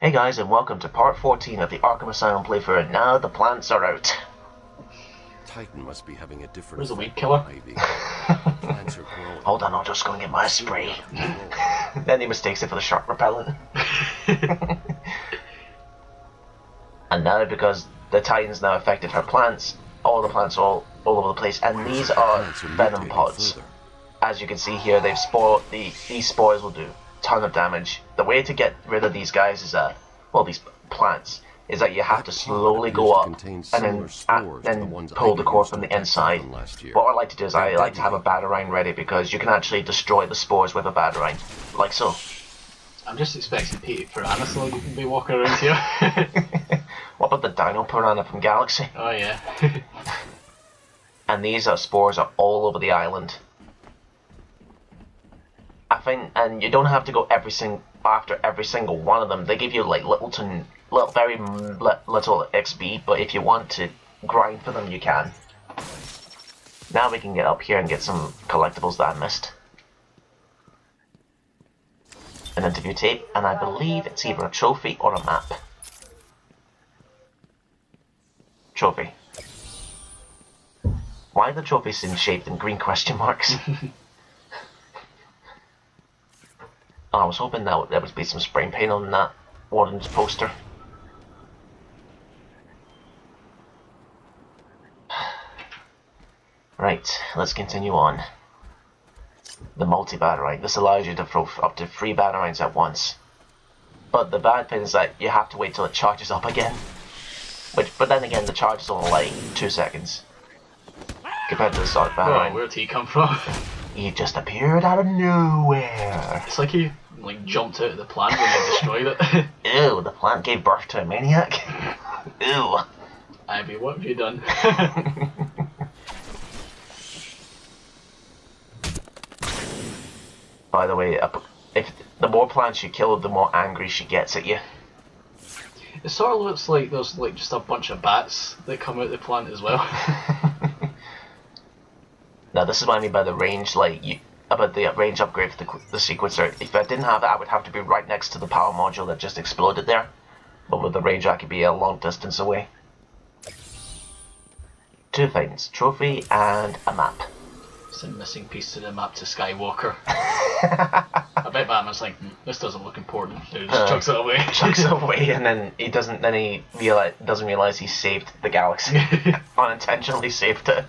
Hey guys, and welcome to part 14 of the Arkham Asylum playthrough, and now the plants are out. Titan must be having a different Where's the weed killer? Plants are growing. Hold on, I'll just go and get my spray. Then he mistakes it for the shark repellent. And now, because the Titan's now affected her plants, all the plants are all over the place, and these are venom pods. As you can see here, they've spoiled, these spores will do a ton of damage. The way to get rid of these guys is these plants, is that you have to slowly go up and then pull the core from the inside. What I like to do is I like to have a batarang ready, because you can actually destroy the spores with a batarang, like so. I'm just expecting Pete Piranha Slug to be walking around here. What about the Dino Piranha from Galaxy? Oh yeah. And these spores are all over the island. I think, and you don't have to go after every single one of them. They give you like very little XP, but if you want to grind for them, you can. Now we can get up here and get some collectibles that I missed. An interview tape, and I believe it's either a trophy or a map. Trophy. Why are the trophies shaped in green question marks? I was hoping that there would be some spray paint on that Warden's poster. Right, let's continue on. The multi-batarang. This allows you to throw up to 3 batarangs at once. But the bad thing is that you have to wait till it charges up again. But then again, the charge is only like 2 seconds. Compared to the solid batarang. Oh, where'd he come from? He just appeared out of nowhere. It's like he jumped out of the plant when they destroyed it. Ew, the plant gave birth to a maniac. Ew. Ivy, what have you done? By the way, if the more plants you kill, the more angry she gets at you. It sort of looks like there's just a bunch of bats that come out of the plant as well. Now this is what I mean by the range, about the range upgrade for the sequencer. If I didn't have it, I would have to be right next to the power module that just exploded there. But with the range, I could be a long distance away. 2 things, trophy and a map. It's a missing piece to the map to Skywalker. I bet Batman's like, this doesn't look important. So he just chucks it away. Chucks it away, and then he doesn't realize he saved the galaxy. Unintentionally saved it.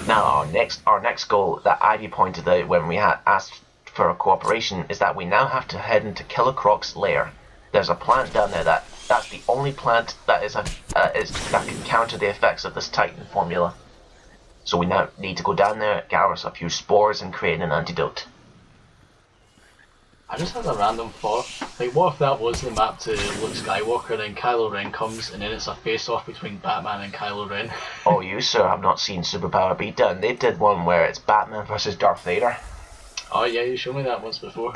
Now our next goal that Ivy pointed out when we had asked for a cooperation is that we now have to head into Killer Croc's lair. There's a plant down there that's the only plant that that can counter the effects of this Titan formula. So we now need to go down there, gather us a few spores, and create an antidote. I just had a random thought. Like, what if that was the map to Luke Skywalker, and then Kylo Ren comes, and then it's a face-off between Batman and Kylo Ren? Oh, you sir have not seen Superpower Beatdown. They did one where it's Batman versus Darth Vader. Oh yeah, you showed me that once before.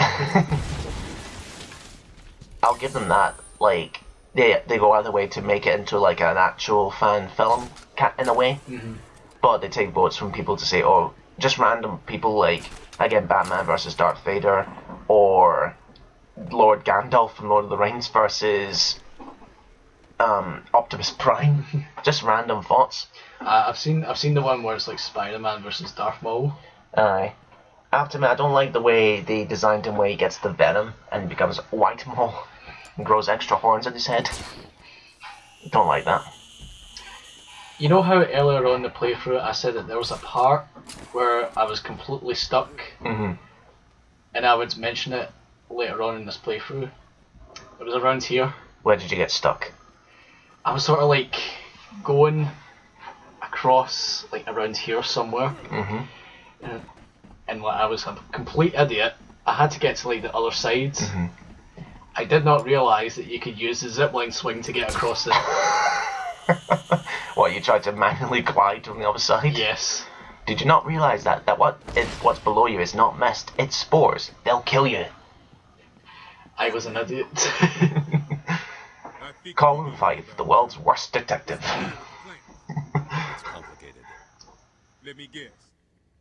I'll give them that. Like, they go out of the way to make it into like an actual fan film in a way. Mm-hmm. But they take votes from people to say, oh, just random people, like, again, Batman versus Darth Vader, or Lord Gandalf from Lord of the Rings versus Optimus Prime. Just random thoughts. I've seen the one where it's like Spider-Man versus Darth Maul. Aye. I have to admit, I don't like the way they designed him where he gets the venom and becomes White Maul and grows extra horns in his head. Don't like that. You know how earlier on in the playthrough I said that there was a part where I was completely stuck? Mm-hmm. And I would mention it later on in this playthrough. It was around here. Where did you get stuck? I was sort of like going across like around here somewhere. Mm-hmm. And like, I was a complete idiot. I had to get to like the other side. Mm-hmm. I did not realise that you could use the zipline swing to get across it. What, you tried to manually glide from the other side? Yes. Did you not realise that what's below you is not mist, it's spores. They'll kill you. I was an idiot. Colin Fife, the world's worst detective. It's complicated. Let me guess.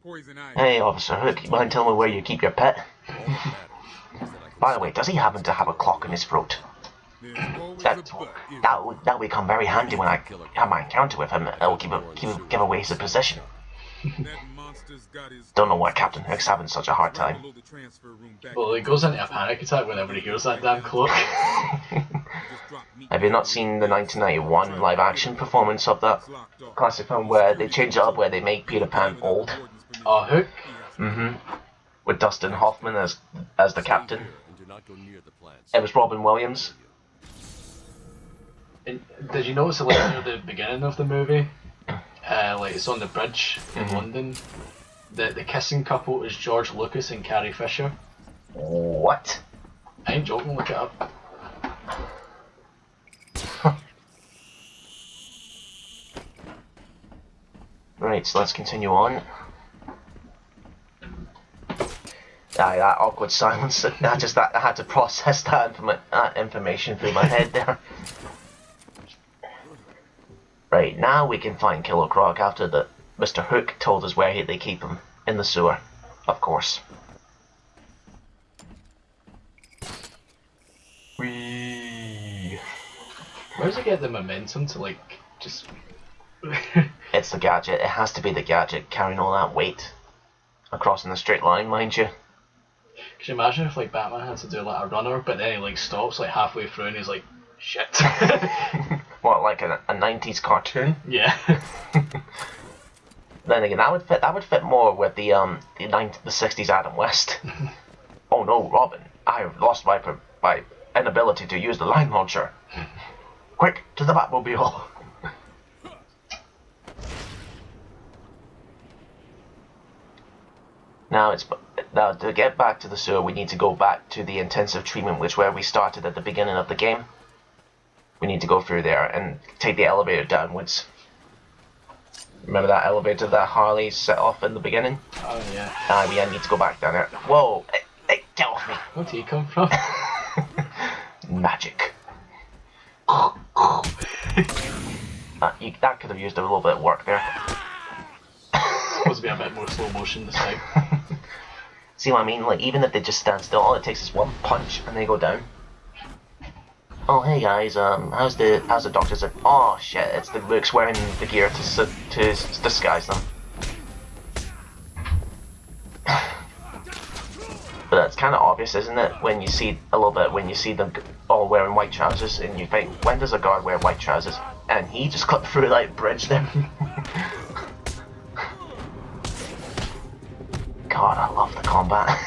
Poison ivy. Hey, Officer Hook, you mind telling me where you keep your pet? All that matters By the way, does he happen to have a clock in his throat? That would become very handy when I have my encounter with him. It will give away his position. Don't know why Captain Hook's having such a hard time. Well, he goes into a panic attack whenever he hears that damn clock. Have you not seen the 1991 live-action performance of that classic film where they change it up, where they make Peter Pan old? Oh, Hook? Mm-hmm. With Dustin Hoffman as the captain. It was Robin Williams. And did you notice like near the beginning of the movie? Like it's on the bridge in London. The kissing couple is George Lucas and Carrie Fisher. What? I ain't joking, look it up. Right, so let's continue on. That awkward silence. I had to process that information through my head there. Right, now we can find Killer Croc after Mr. Hook told us where they keep him. In the sewer, of course. Whee! Where does it get the momentum to like just... It's the gadget. It has to be the gadget carrying all that weight across in a straight line, mind you. Could you imagine if like Batman had to do like a runner, but then he like stops like halfway through and he's like, shit. What, like a 90s cartoon? Yeah. Then again, that would fit more with the 60s Adam West. Oh no, Robin! I have lost my inability to use the line launcher. Quick, to the Batmobile! Now to get back to the sewer, we need to go back to the intensive treatment, which where we started at the beginning of the game. We need to go through there and take the elevator downwards. Remember that elevator that Harley set off in the beginning? Oh yeah. We need to go back down there. Whoa! Hey, get off me! Where did he come from? Magic. That could have used a little bit of work there. Supposed to be a bit more slow motion this time. See what I mean? Like, even if they just stand still, all it takes is one punch and they go down. Oh hey guys, how's the doctors? Oh shit, it's the Luke's wearing the gear to disguise them. But it's kind of obvious, isn't it? When you see them all wearing white trousers, and you think, when does a guard wear white trousers? And he just cut through that bridge there. God, I love the combat.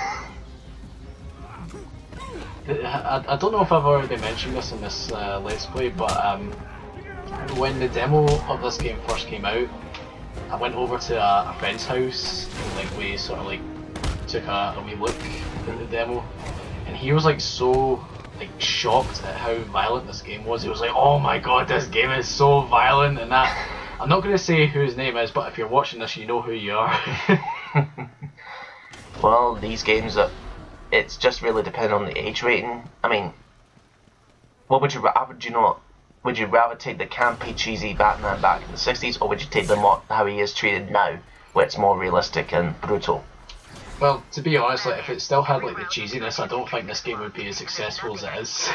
I don't know if I've already mentioned this in this Let's Play, but when the demo of this game first came out, I went over to a friend's house and like we sort of like took a wee look at the demo, and he was like so like shocked at how violent this game was. He was like, "Oh my god, this game is so violent!" And that I'm not going to say who his name is, but if you're watching this, you know who you are. Well, these games it's just really depending on the age rating. I mean, what would you rather take the campy, cheesy Batman back in the 60s, or would you take how he is treated now, where it's more realistic and brutal? Well, to be honest, like if it still had like the cheesiness, I don't think this game would be as successful as it is.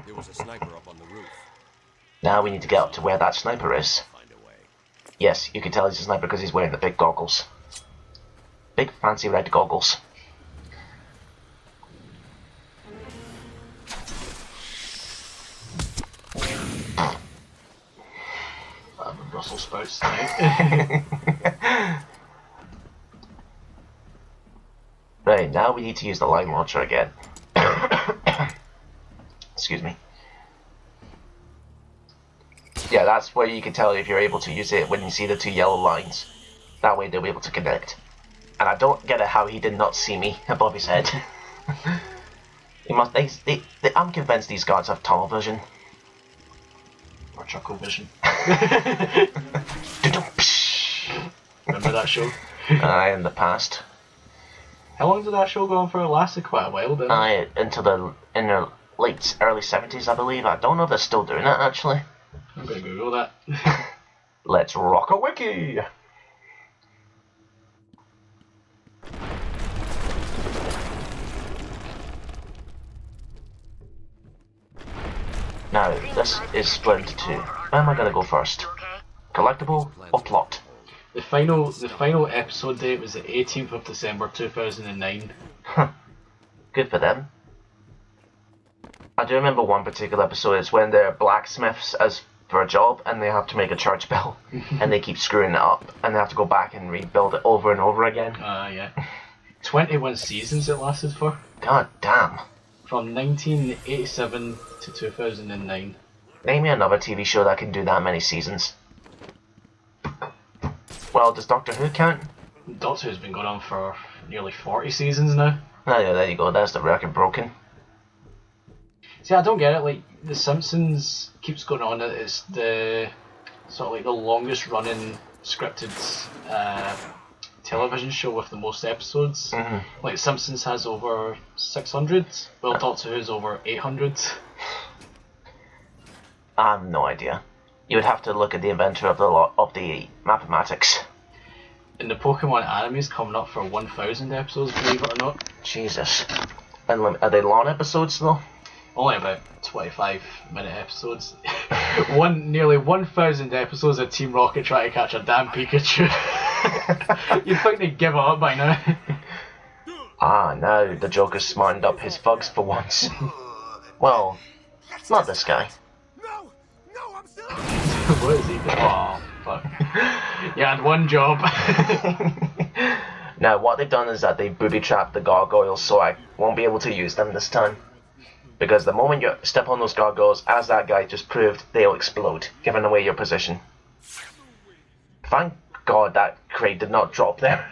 There was a sniper up on the roof. Now we need to get up to where that sniper is. Yes, you can tell he's a sniper because he's wearing the big goggles. Big fancy red goggles. Brussels sprouts tonight. Right, now we need to use the line launcher again. Excuse me. Yeah, that's where you can tell if you're able to use it when you see the two yellow lines. That way they'll be able to connect. And I don't get it how he did not see me above his head. I'm convinced these guards have tunnel vision. Or chuckle vision. Remember that show? In the past. How long did that show go on for? It lasted quite a while, didn't it? Into the early 70s, I believe. I don't know if they're still doing it, actually. I'm gonna Google that. Let's rock a wiki! Now, this is split into two. Where am I going to go first? Collectible or plot? The final episode date was the 18th of December 2009. Good for them. I do remember one particular episode. It's when they're blacksmiths as for a job and they have to make a church bell and they keep screwing it up and they have to go back and rebuild it over and over again. Yeah. 21 seasons it lasted for. God damn. From 1987 to 2009. Name me another TV show that can do that many seasons. Well, does Doctor Who count? Doctor Who's been going on for nearly 40 seasons now. Oh yeah, there you go, there's the record broken. See, I don't get it, like, The Simpsons keeps going on, it's the sort of like the longest running scripted television show with the most episodes. Like, Simpsons has over 600, well, Doctor Who's over 800. I have no idea. You would have to look at the inventor of the mathematics. And the Pokemon anime's coming up for 1,000 episodes, believe it or not. Jesus. And are they long episodes though? Only about 25-minute episodes. Nearly 1,000 episodes of Team Rocket trying to catch a damn Pikachu. You'd think they'd give it up by now. Now the Joker's smartened up his thugs for once. Well, not this guy. What is he doing? Oh, fuck. You had one job. Now, what they've done is that they booby-trapped the gargoyles so I won't be able to use them this time. Because the moment you step on those gargoyles, as that guy just proved, they'll explode, giving away your position. Thank God that crate did not drop there.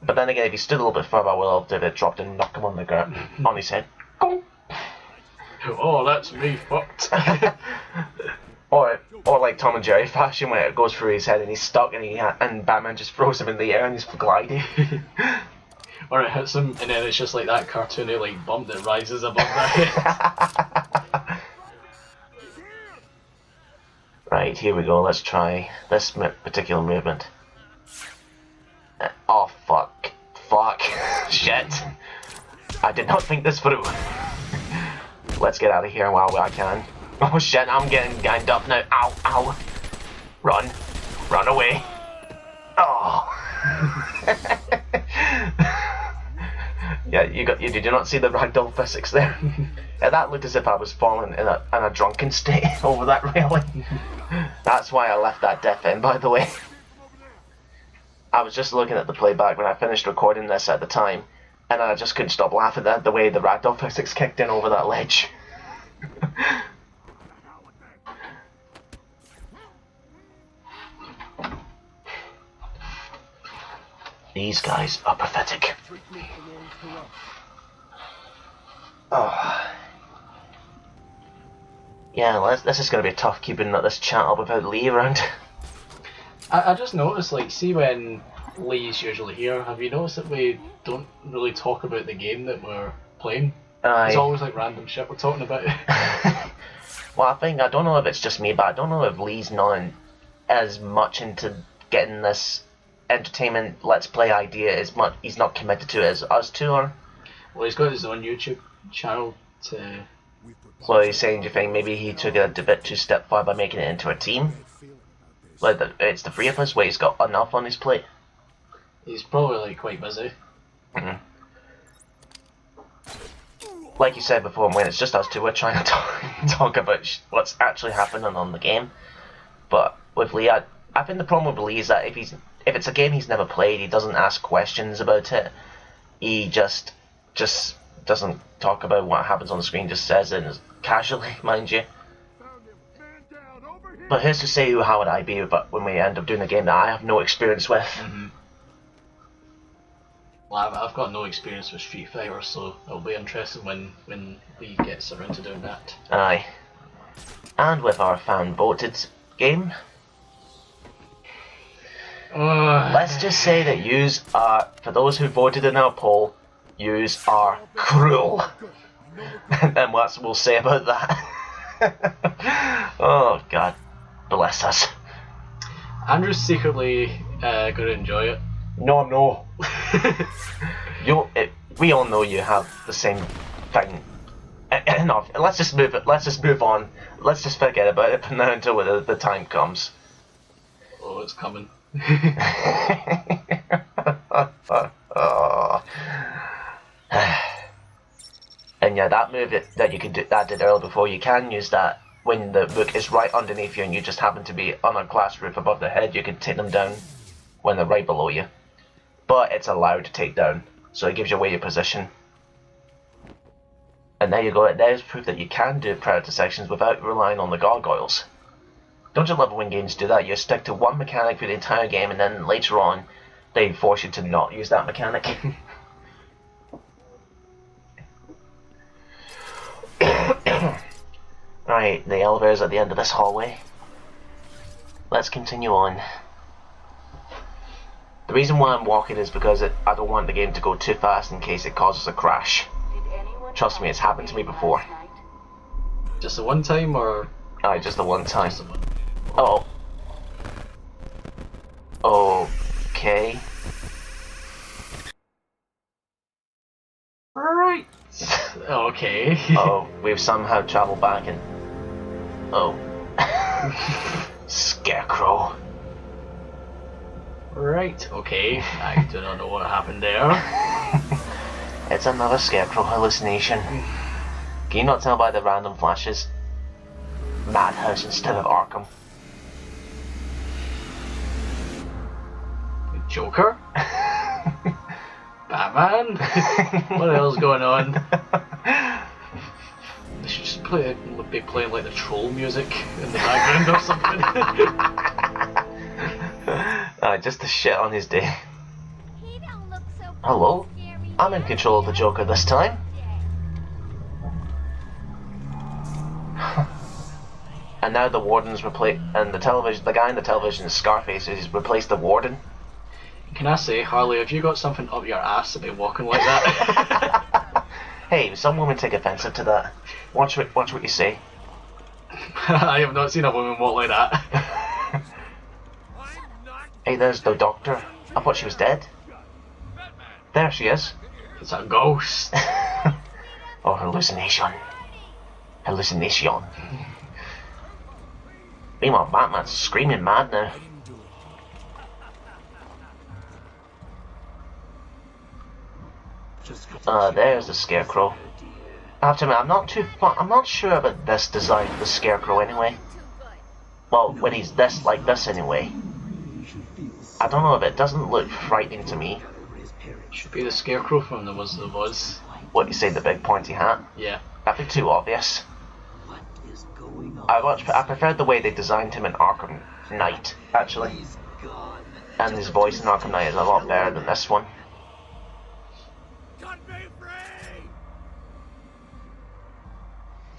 But then again, if he stood a little bit further, I would have it dropped and knocked him on the ground, on his head. Oh, that's me fucked. or like Tom and Jerry fashion, where it goes through his head and he's stuck and Batman just throws him in the air and he's gliding. Or it hits him and then it's just like that cartoony like bump that rises above their head. Right, here we go, let's try this particular movement. Oh fuck. Fuck. Shit. I did not think this through. Let's get out of here while I can. Oh shit, I'm getting ganged up now. Ow, ow. Run. Run away. Oh. Yeah, you did not see the ragdoll physics there? Yeah, that looked as if I was falling in a drunken state over that railing. That's why I left that death in, by the way. I was just looking at the playback when I finished recording this at the time, and I just couldn't stop laughing at the way the ragdoll physics kicked in over that ledge. These guys are pathetic. Oh. Yeah, this is going to be tough keeping this chat up without Lee around. I just noticed, like, see when Lee's usually here, have you noticed that we don't really talk about the game that we're playing? It's always like random shit we're talking about. Well, I don't know if it's just me, but I don't know if Lee's not as much into getting this entertainment let's play idea as much. He's not committed to it as us two are. Well, he's got his own YouTube channel to... So he's saying, do you think maybe he took it a bit too step far by making it into a team? Like, it's the three of us where he's got enough on his plate? He's probably, like, quite busy. Mm-hmm. Like you said before, when it's just us two, we're trying to talk about what's actually happening on the game. But with Lee, I think the problem with Lee is that if it's a game he's never played, he doesn't ask questions about it. He just doesn't talk about what happens on the screen, just says it casually, mind you. But who's to say how would I be when we end up doing a game that I have no experience with? Mm-hmm. Well, I've got no experience with Street Fighter, so it'll be interesting when Lee gets around to doing that. Aye. And with our fan-voted game, let's just say that yous are, for those who voted in our poll, yous are cruel. And then what we'll say about that. Oh God, bless us. Andrew's secretly gonna enjoy it. No, I'm not. We all know you have the same thing enough. Let's just move it. Let's just move on. Let's just forget about it from now until the time comes. Oh, it's coming. And yeah, that move that you can do, that I did earlier before, you can use that when the book is right underneath you and you just happen to be on a glass roof above the head. You can take them down when they're right below you, but it's allowed to take down, so it gives you away your position. And there you go. There's proof that you can do predator sections without relying on the gargoyles. Don't you love when games do that? You stick to one mechanic for the entire game, and then later on, they force you to not use that mechanic. Right, the elevator's at the end of this hallway. Let's continue on. The reason why I'm walking is because I don't want the game to go too fast in case it causes a crash. Trust me, it's happened to me before. Just the one time, or? Aye, just the one time. Just the one. Oh. Okay. Right. Okay. Oh, we've somehow travelled back and... Oh. Scarecrow. Right, okay. I do not know what happened there. It's another Scarecrow hallucination. Can you not tell by the random flashes? Madhouse instead of Arkham. Joker? Batman? What the hell's going on? They should just be playing like the troll music in the background or something. Just to shit on his day. Hello? I'm in control of the Joker this time. And now the warden's replaced, and the guy in the television is Scarface, who's replaced the warden. Can I say, Harley, have you got something up your ass to be walking like that? Hey, some women take offensive to that. Watch what you say. I have not seen a woman walk like that. Hey, there's the doctor. I thought she was dead. There she is. It's a ghost. Oh, hallucination. Hallucination. Meanwhile, Batman's screaming mad now. There's the Scarecrow. I have to admit, I'm not sure about this design for the Scarecrow anyway. Well, when he's like this anyway. I don't know, if it doesn't look frightening to me. Should be the Scarecrow from The Wizard of Oz. What, you say, the big pointy hat? Yeah. That'd be too obvious. I preferred the way they designed him in Arkham Knight, actually. And his voice in Arkham Knight is a lot better than this one.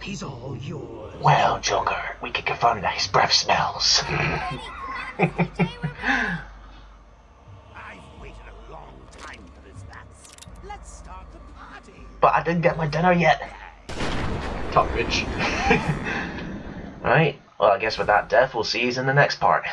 He's all yours. Well, Joker, we can confirm that his breath smells. I've waited a long time for this, bats. Let's start the party. But I didn't get my dinner yet. Cockroach. Right, well, I guess with that death, we'll see you in the next part.